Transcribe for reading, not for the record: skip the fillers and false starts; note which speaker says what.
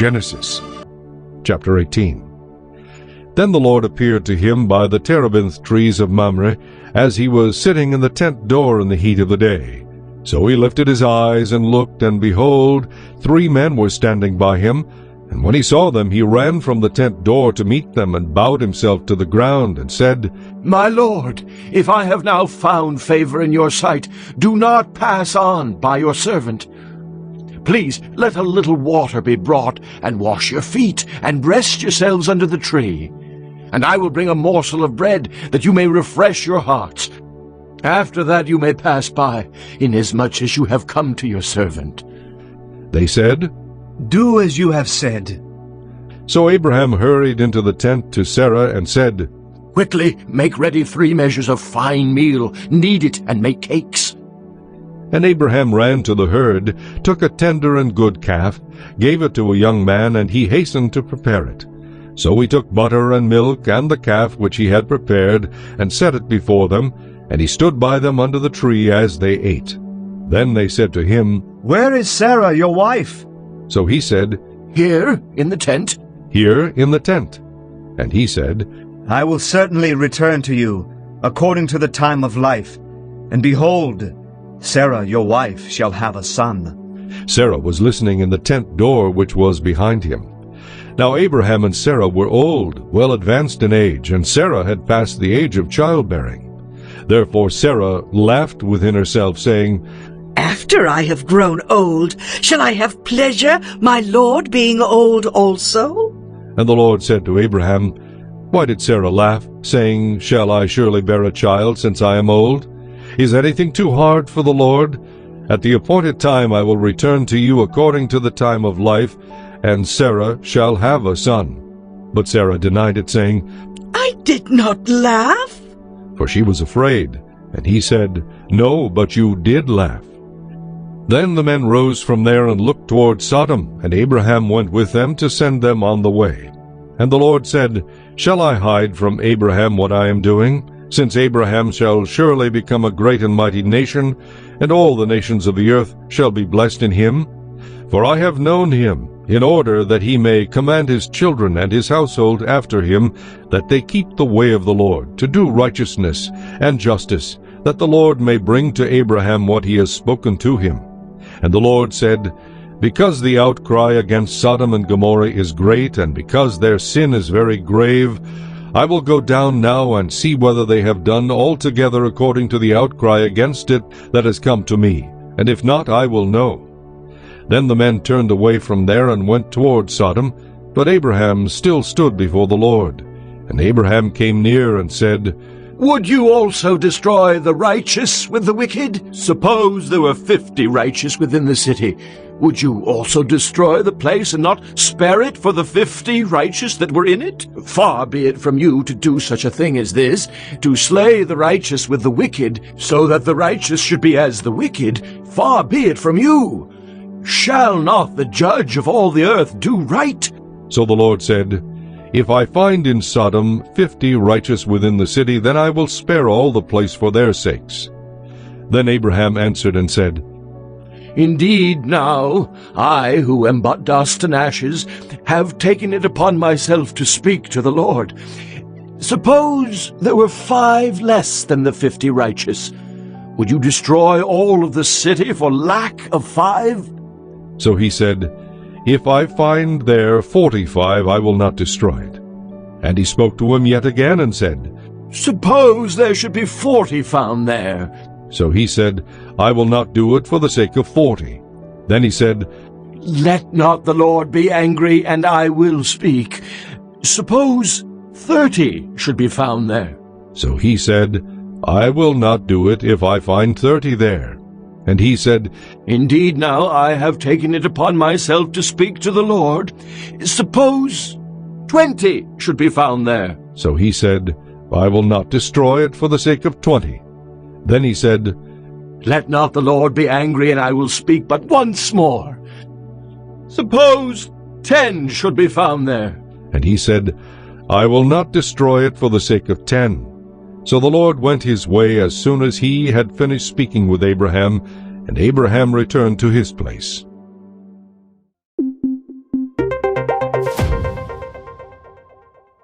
Speaker 1: Genesis. Chapter 18. Then the Lord appeared to him by the terebinth trees of Mamre, as he was sitting in the tent door in the heat of the day. So he lifted his eyes and looked, and behold, 3 men were standing by him. And when he saw them, he ran from the tent door to meet them, and bowed himself to the ground, and said,
Speaker 2: My Lord, if I have now found favor in your sight, do not pass on by your servant. Please let a little water be brought, and wash your feet, and rest yourselves under the tree. And I will bring a morsel of bread, that you may refresh your hearts. After that you may pass by, inasmuch as you have come to your servant.
Speaker 1: They said,
Speaker 3: Do as you have said.
Speaker 1: So Abraham hurried into the tent to Sarah and said,
Speaker 2: Quickly make ready 3 measures of fine meal, knead it, and make cakes.
Speaker 1: And Abraham ran to the herd, took a tender and good calf, gave it to a young man, and he hastened to prepare it. So he took butter and milk and the calf which he had prepared, and set it before them, and he stood by them under the tree as they ate. Then they said to him,
Speaker 3: Where is Sarah, your wife?
Speaker 1: So he said,
Speaker 2: Here in the tent.
Speaker 1: Here in the tent. And he said,
Speaker 3: I will certainly return to you, according to the time of life. And behold, Sarah, your wife, shall have a son.
Speaker 1: Sarah was listening in the tent door which was behind him. Now Abraham and Sarah were old, well advanced in age, and Sarah had passed the age of childbearing. Therefore Sarah laughed within herself, saying,
Speaker 4: After I have grown old, shall I have pleasure, my Lord being old also?
Speaker 1: And the Lord said to Abraham, Why did Sarah laugh, saying, Shall I surely bear a child, since I am old? Is anything too hard for the Lord? At the appointed time I will return to you according to the time of life, and Sarah shall have a son. But Sarah denied it, saying,
Speaker 4: I did not laugh.
Speaker 1: For she was afraid. And he said, No, but you did laugh. Then the men rose from there and looked toward Sodom, and Abraham went with them to send them on the way. And the Lord said, Shall I hide from Abraham what I am doing? Since Abraham shall surely become a great and mighty nation, and all the nations of the earth shall be blessed in him. For I have known him, in order that he may command his children and his household after him, that they keep the way of the Lord, to do righteousness and justice, that the Lord may bring to Abraham what he has spoken to him. And the Lord said, Because the outcry against Sodom and Gomorrah is great, and because their sin is very grave, I will go down now and see whether they have done altogether according to the outcry against it that has come to me, and if not, I will know. Then the men turned away from there and went toward Sodom, but Abraham still stood before the Lord. And Abraham came near and said,
Speaker 2: Would you also destroy the righteous with the wicked? Suppose there were 50 righteous within the city. Would you also destroy the place and not spare it for the 50 righteous that were in it? Far be it from you to do such a thing as this, to slay the righteous with the wicked, so that the righteous should be as the wicked. Far be it from you. Shall not the judge of all the earth do right?
Speaker 1: So the Lord said, If I find in Sodom 50 righteous within the city, then I will spare all the place for their sakes. Then Abraham answered and said,
Speaker 2: Indeed, now, I, who am but dust and ashes, have taken it upon myself to speak to the Lord. Suppose there were 5 less than the 50 righteous. Would you destroy all of the city for lack of 5?
Speaker 1: So he said, If I find there 45, I will not destroy it. And he spoke to him yet again and said,
Speaker 2: Suppose there should be 40 found there.
Speaker 1: So he said, I will not do it for the sake of 40. Then he said,
Speaker 2: Let not the Lord be angry, and I will speak. Suppose 30 should be found there.
Speaker 1: So he said, I will not do it if I find 30 there. And he said,
Speaker 2: Indeed, now I have taken it upon myself to speak to the Lord. Suppose 20 should be found there.
Speaker 1: So he said, I will not destroy it for the sake of 20. Then he said,
Speaker 2: Let not the Lord be angry, and I will speak but once more. Suppose 10 should be found there.
Speaker 1: And he said, I will not destroy it for the sake of 10. So the Lord went his way as soon as he had finished speaking with Abraham, and Abraham returned to his place.